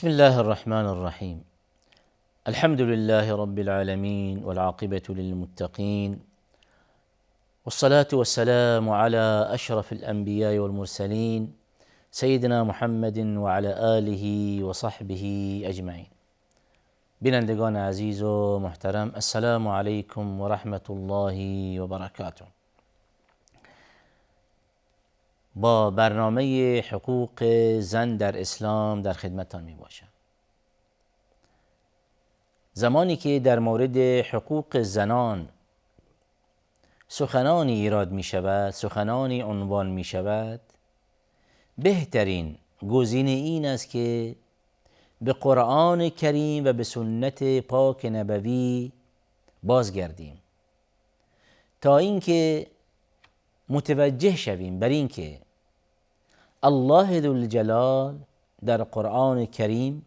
بسم الله الرحمن الرحيم. الحمد لله رب العالمين والعاقبة للمتقين، والصلاة والسلام على أشرف الأنبياء والمرسلين سيدنا محمد وعلى آله وصحبه أجمعين. بینندگان عزیز و محترم، السلام علیکم و رحمت الله و برکاته. با برنامه حقوق زن در اسلام در خدمتتان می باشم. زمانی که در مورد حقوق زنان سخنانی ایراد می شود، سخنانی عنوان می شود، بهترین گزینه این است که به قرآن کریم و به سنت پاک نبوی بازگردیم تا اینکه متوجه شویم بر اینکه الله ذوالجلال در قرآن کریم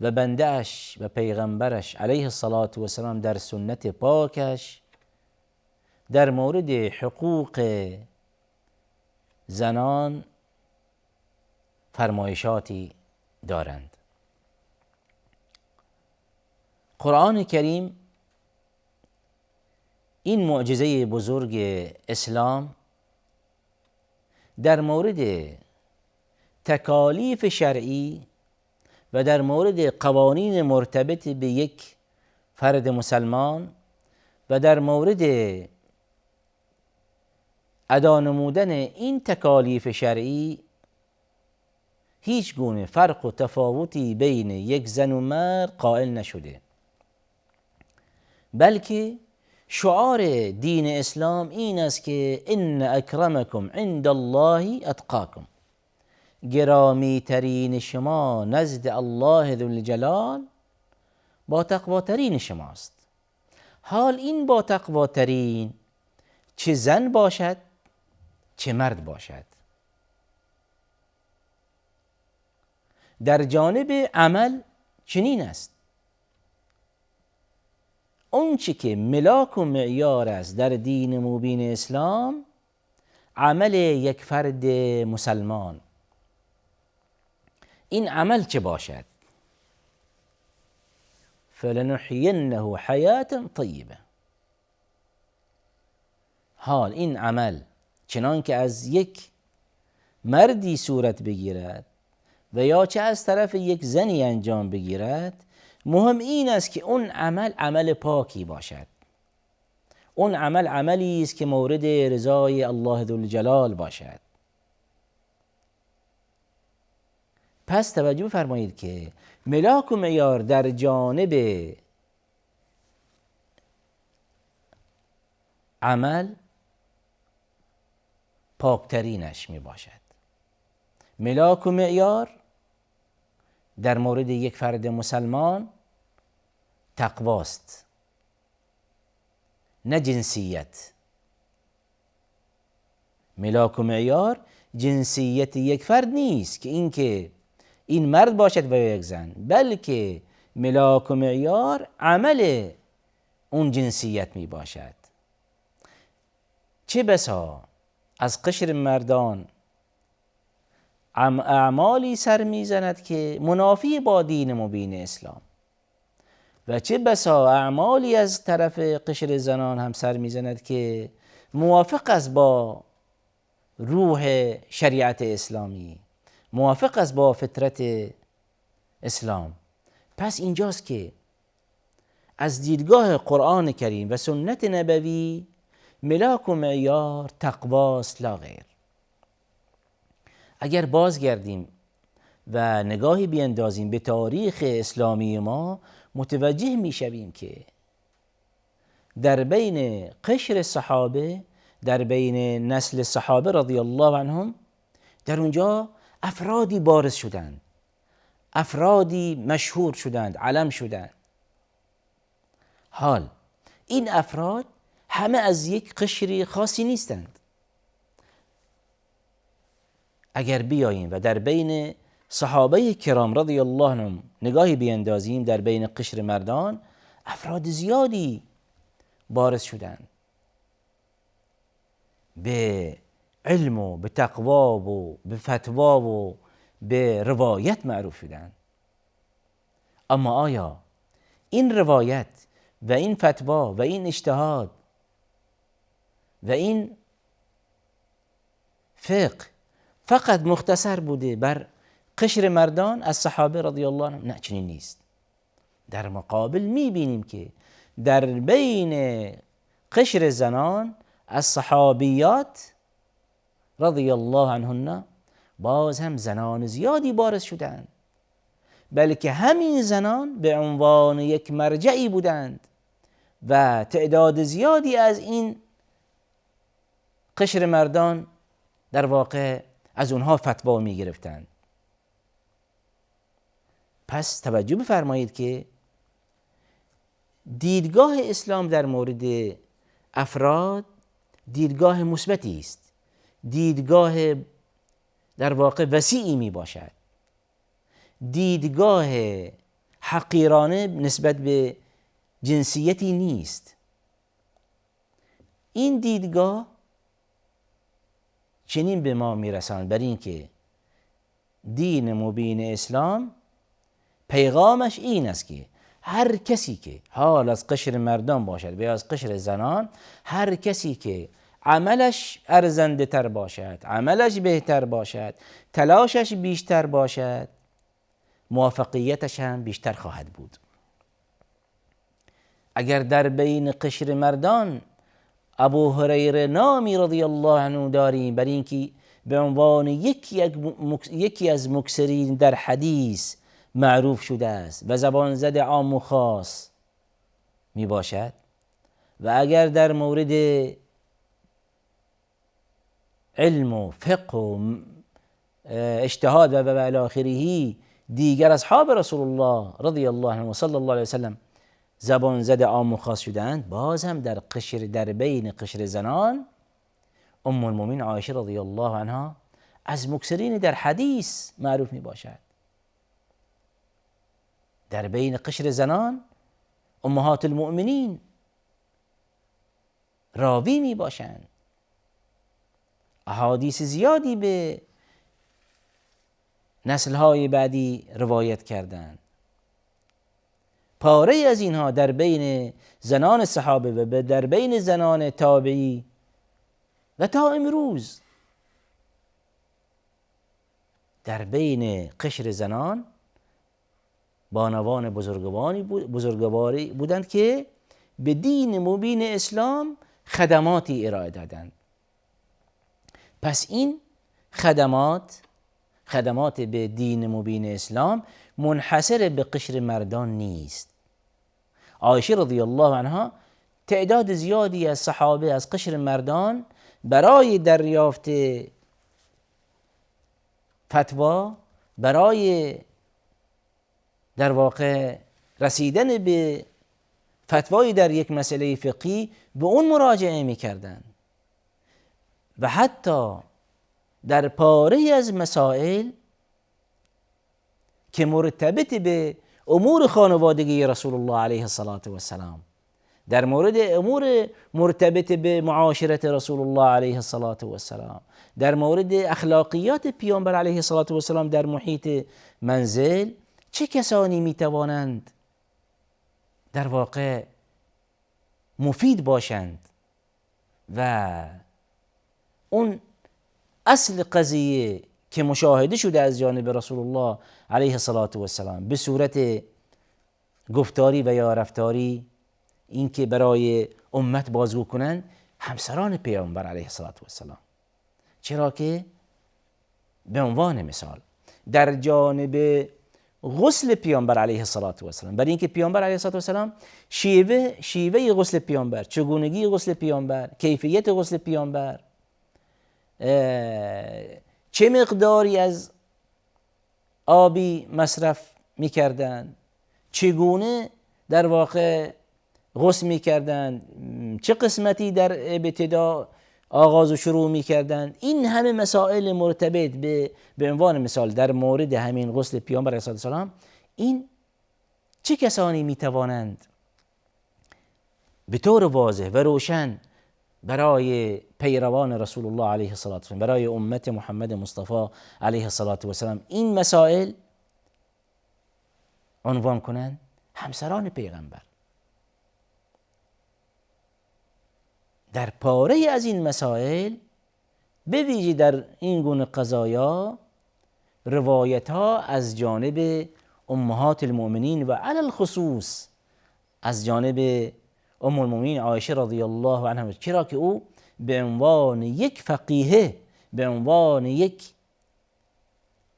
و بنده اش و پیغمبرش علیه الصلاة والسلام در سنت پاکش در مورد حقوق زنان فرمایشاتی دارند. قرآن کریم این معجزه بزرگ اسلام در مورد تکالیف شرعی و در مورد قوانین مرتبط به یک فرد مسلمان و در مورد ادا نمودن این تکالیف شرعی هیچ گونه فرق و تفاوتی بین یک زن و مرد قائل نشده، بلکه شعار دین اسلام این است که ان اکرمکم عند الله اتقاکم، گرامی ترین شما نزد الله ذوالجلال با تقواترین شماست. حال این با تقواترین چه زن باشد چه مرد باشد. در جانب عمل چنین است، اون چی که ملاک و معیار است در دین مبین اسلام عمل یک فرد مسلمان. این عمل چه باشد؟ فلنحینه حیاة طیبه. حال این عمل چنان که از یک مردی صورت بگیرد و یا چه از طرف یک زنی انجام بگیرد، مهم این است که اون عمل عمل پاکی باشد. اون عمل عملی است که مورد رضای الله ذوالجلال باشد. پس توجه فرمایید که ملاک و معیار در جانب عمل پاکترینش می باشد. ملاک و معیار در مورد یک فرد مسلمان تقواست، نه جنسیت. ملاک و معیار جنسیت یک فرد نیست که این مرد باشد و یک زن، بلکه ملاک و معیار عمل اون جنسیت می باشد. چه بسا از قشر مردان اعمالی سر میزند که منافی با دین مبین اسلام و چه بسا اعمالی از طرف قشر زنان هم سر میزند که موافق است با روح شریعت اسلامی، موافق است با فطرت اسلام. پس اینجاست که از دیدگاه قرآن کریم و سنت نبوی ملاک و معیار تقواست لا غیر. اگر بازگردیم و نگاهی بیندازیم به تاریخ اسلامی ما، متوجه می شویم که در بین قشر صحابه، در بین نسل صحابه رضی الله عنهم، در اونجا افرادی بارز شدند، افرادی مشهور شدند، علم شدند. حال این افراد همه از یک قشری خاصی نیستند. اگر بیاییم و در بین صحابه کرام رضی الله عنهم نگاهی بیندازیم، در بین قشر مردان افراد زیادی بارز شدند، به علم و به تقوا و به فتوا و به روایت معروف شدند. اما آیا این روایت و این فتوا و این اجتهاد و این فقه فقط مختصر بوده بر قشر مردان از صحابه رضی الله عنهم؟ نه، چنین نیست. در مقابل میبینیم که در بین قشر زنان از صحابیات رضی الله عنهن باز هم زنان زیادی بارز شدند، بلکه همین زنان به عنوان یک مرجعی بودند و تعداد زیادی از این قشر مردان در واقع از اونها فتوا می گرفتند. پس توجه بفرمایید که دیدگاه اسلام در مورد افراد دیدگاه مثبتی است، دیدگاه در واقع وسیعی می باشد، دیدگاه حقیرانه نسبت به جنسیتی نیست. این دیدگاه چنین به ما میرساند بر این که دین مبین اسلام پیغامش این است که هر کسی که حال از قشر مردان باشد و یا از قشر زنان، هر کسی که عملش ارزنده تر باشد، عملش بهتر باشد، تلاشش بیشتر باشد، موفقیتش هم بیشتر خواهد بود. اگر در بین قشر مردان ابو هریره نامی رضی الله عنه داریم بر اینکه به عنوان یکی از مکثرین در حدیث معروف شده است و زبان زد عام و خاص می باشد، و اگر در مورد علم و فقه و اجتهاد و الی آخره دیگر اصحاب رسول الله رضی الله عنه و صلی الله علیه وسلم زبان زد عام و خاص شدند، باز هم در بین قشر زنان ام المؤمنین عایشه رضی الله عنها از مکثرین در حدیث معروف می باشد. در بین قشر زنان امهات المؤمنین راوی می باشند، احادیث زیادی به نسل‌های بعدی روایت کردند. پاره از اینها در بین زنان صحابه و در بین زنان تابعی و تا امروز در بین قشر زنان بانوان بزرگواری بودند که به دین مبین اسلام خدماتی ارائه دادند. پس این خدمات به دین مبین اسلام منحصر به قشر مردان نیست. عایشه رضی الله عنها تعداد زیادی از صحابه از قشر مردان برای دریافت فتوا، برای در واقع رسیدن به فتوایی در یک مسئله فقهی به اون مراجعه می‌کردند و حتی در پاره از مسائل که مرتبط به امور خانوادگی رسول الله علیه الصلاة والسلام، در مورد امور مرتبط به معاشرت رسول الله علیه الصلاة والسلام، در مورد اخلاقیات پیامبر علیه الصلاة والسلام در محیط منزل، چه کسانی میتوانند در واقع مفید باشند و اون اصل قضیه که مشاهده شده از جانب رسول الله علیه الصلاة والسلام به صورت گفتاری و یا رفتاری، این که برای امت بازگو کنند همسران پیامبر علیه الصلاة والسلام. چرا که به عنوان مثال در جانب غسل پیامبر علیه الصلاة والسلام، برای اینکه پیامبر علیه الصلاة والسلام شیوه غسل پیامبر، چگونگی غسل پیامبر، کیفیت غسل پیامبر، چه مقداری از آبی مصرف میکردند، چگونه در واقع غسل میکردند، چه قسمتی در ابتدا آغاز و شروع میکردند، این همه مسائل مرتبط به عنوان مثال در مورد همین غسل پیامبر علیه السلام، این چه کسانی میتوانند به طور واضح و روشن برای پیروان رسول الله علیه السلام، برای امت محمد مصطفی علیه السلام این مسائل عنوان کنند؟ همسران پیغمبر. در پاره از این مسائل به ویژه در این گونه قضایا روایت ها از جانب امهات المؤمنین و علی الخصوص از جانب ام المؤمنین عایشه رضی الله عنها، چرا که او به عنوان یک فقیه، به عنوان یک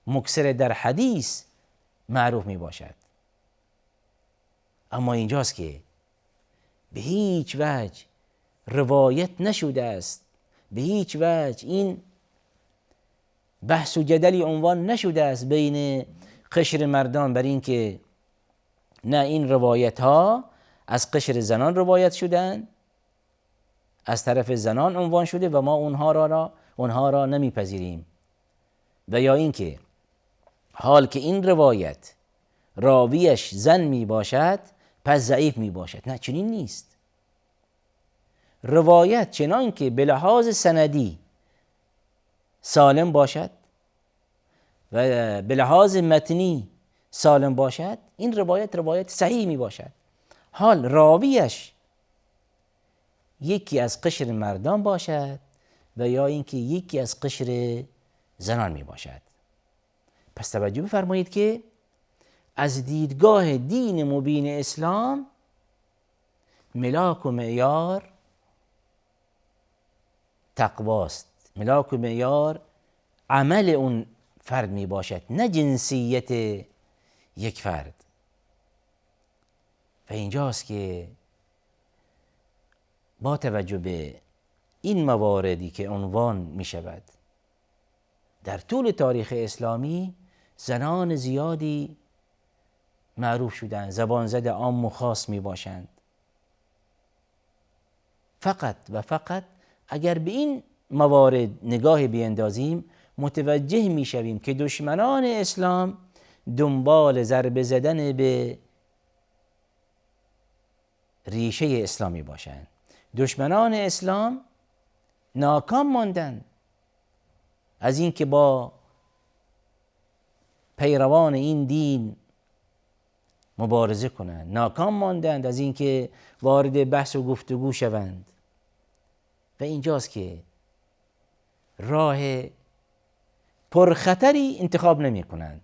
مکثر در حدیث معروف می باشد. اما اینجاست که به هیچ وجه روایت نشده است، به هیچ وجه این بحث و جدلی عنوان نشده است بین قشر مردان بر این که نه این روایت ها از قشر زنان روایت شدن، از طرف زنان عنوان شده و ما اونها را نمیپذیریم، و یا اینکه حال که این روایت راویش زن می باشد پس ضعیف می باشد. نه، چنین نیست. روایت چنان که به لحاظ سندی سالم باشد و به لحاظ متنی سالم باشد، این روایت صحیح می باشد. حال راویش یکی از قشر مردان باشد و یا اینکه یکی از قشر زنان می باشد. پس توجه بفرمایید که از دیدگاه دین مبین اسلام ملاک و معیار تقواست، ملاک و معیار عمل اون فرد می باشد، نه جنسیت یک فرد. و اینجاست که با توجه به این مواردی که عنوان می شود در طول تاریخ اسلامی، زنان زیادی معروف شدند، زبان زد عام و خاص می باشند. فقط و فقط اگر به این موارد نگاه بیندازیم متوجه می شویم که دشمنان اسلام دنبال ضربه زدن به ریشه اسلامی باشند. دشمنان اسلام ناکام ماندند از اینکه با پیروان این دین مبارزه کنند، ناکام ماندند از اینکه وارد بحث و گفتگو شوند. و اینجاست که راه پرخطری انتخاب نمی کنند،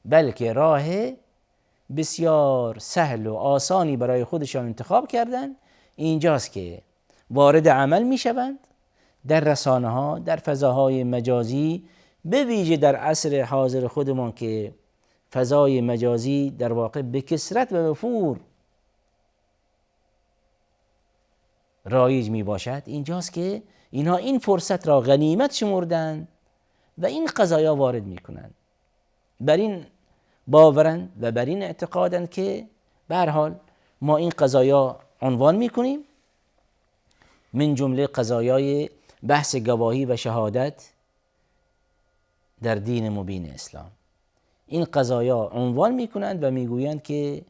بلکه راه بسیار سهل و آسانی برای خودشان انتخاب کردند. اینجاست که وارد عمل می شوند در رسانه ها، در فضاهای مجازی، به ویژه در عصر حاضر خودمان که فضای مجازی در واقع به کثرت و وفور رایج می باشد. اینجاست که اینها این فرصت را غنیمت شمردند و این قضایا وارد می کنند. بر این باورند و بر این اعتقادند که به هر حال ما این قضایا عنوان می کنیم، من جمله قضایای بحث گواهی و شهادت در دین مبین اسلام. این قضایا عنوان می کنند و می گویند که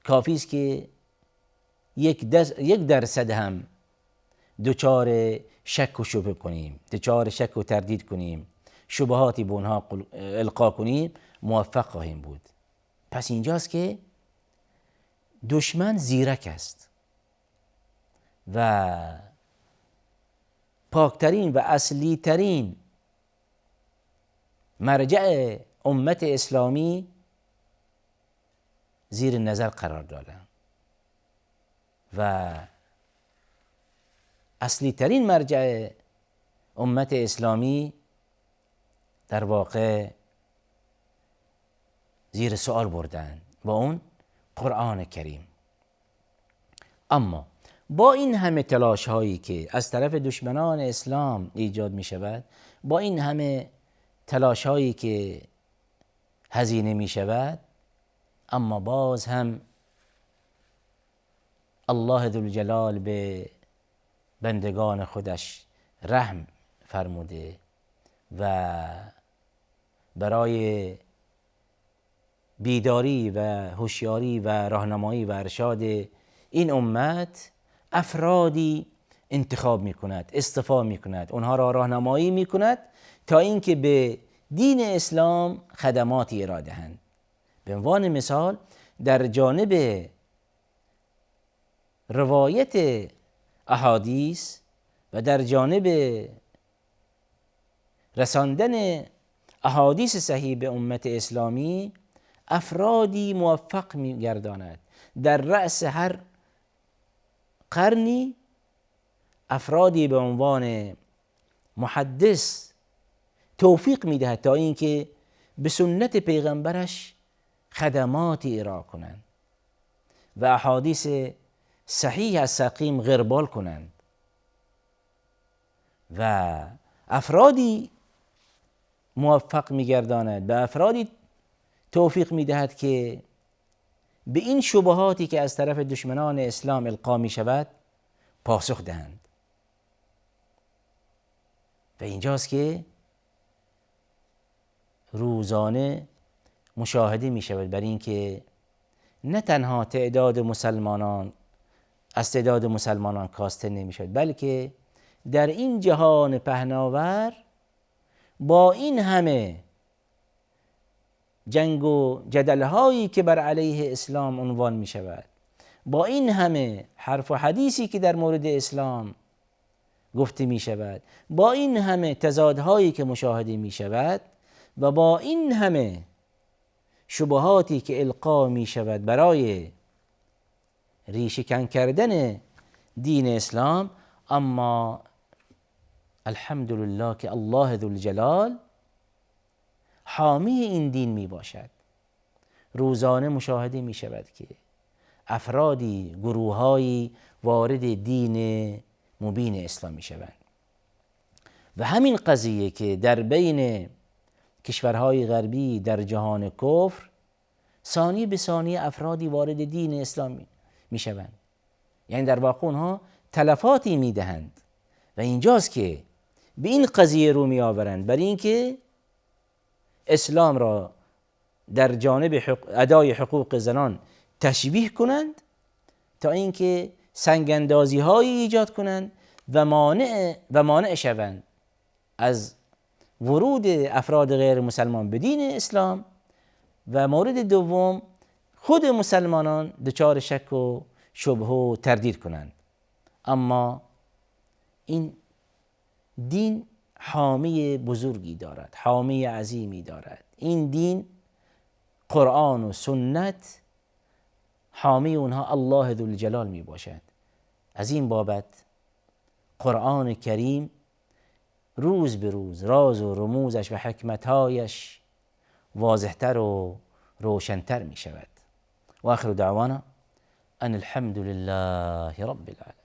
کافی است که 1% هم دچار شک و شبهه کنیم، دچار شک و تردید کنیم، شبهاتی به اونها القا کنیم، موفق خواهیم بود. پس اینجاست که دشمن زیرک است و پاکترین و اصلی ترین مرجع امت اسلامی زیر نظر قرار دادن و اصلی ترین مرجع امت اسلامی در واقع زیر سوال بردن و اون قرآن کریم. اما با این همه تلاش هایی که از طرف دشمنان اسلام ایجاد می شود، با این همه تلاش هایی که هزینه می شود، اما باز هم الله ذوالجلال به بندگان خودش رحم فرموده و برای بیداری و هوشیاری و راهنمایی و ارشاد این امت افرادی انتخاب می کند، اصطفا می کند، اونها را راهنمایی می کند تا اینکه به دین اسلام خدماتی ارائه دهند. به عنوان مثال در جانب روایت احادیث و در جانب رساندن احادیث صحیح به امت اسلامی افرادی موفق می‌گرداند. در رأس هر قرنی افرادی به عنوان محدث توفیق میدهد تا اینکه به سنت پیغمبرش خدماتی ارائه کنند و احادیث صحیح از سقیم غربال کنند و افرادی موفق میگرداند به افرادی توفیق میدهد که به این شبهاتی که از طرف دشمنان اسلام القا می شود پاسخ دهند. و اینجاست که روزانه مشاهده می شود بر این که نه تنها تعداد مسلمانان از تعداد مسلمانان کاسته نمی شود، بلکه در این جهان پهناور با این همه جنگ و جدل‌هایی که بر علیه اسلام عنوان می شود، با این همه حرف و حدیثی که در مورد اسلام گفته می شود، با این همه تضادهایی که مشاهده می شود و با این همه شبهاتی که القا می شود برای ریشه‌کن کردن دین اسلام، اما الحمدلله که الله ذوالجلال حامی این دین می باشد. روزانه مشاهده می شود که افرادی، گروههایی وارد دین مبین اسلام می شوند و همین قضیه که در بین کشورهای غربی در جهان کفر ثانی به ثانی افرادی وارد دین اسلام می شوند، یعنی در واقع اونها تلفاتی می دهند و اینجاست که به این قضیه رو می آورند برای اینکه اسلام را در جانب ادای حقوق زنان تشویح کنند تا اینکه سنگاندازی هایی ایجاد کنند و مانع شوند از ورود افراد غیر مسلمان به دین اسلام و مورد دوم خود مسلمانان دچار شک و شبهه و تردید کنند. اما این دین حامی بزرگی دارد، حامی عظیمی دارد. این دین قرآن و سنت حامی اونها الله ذوالجلال می باشد. از این بابت قرآن کریم روز به روز راز و رموزش و حکمتهایش واضحتر و روشنتر می شود. و آخر دعوانا ان الحمد لله رب العالمین.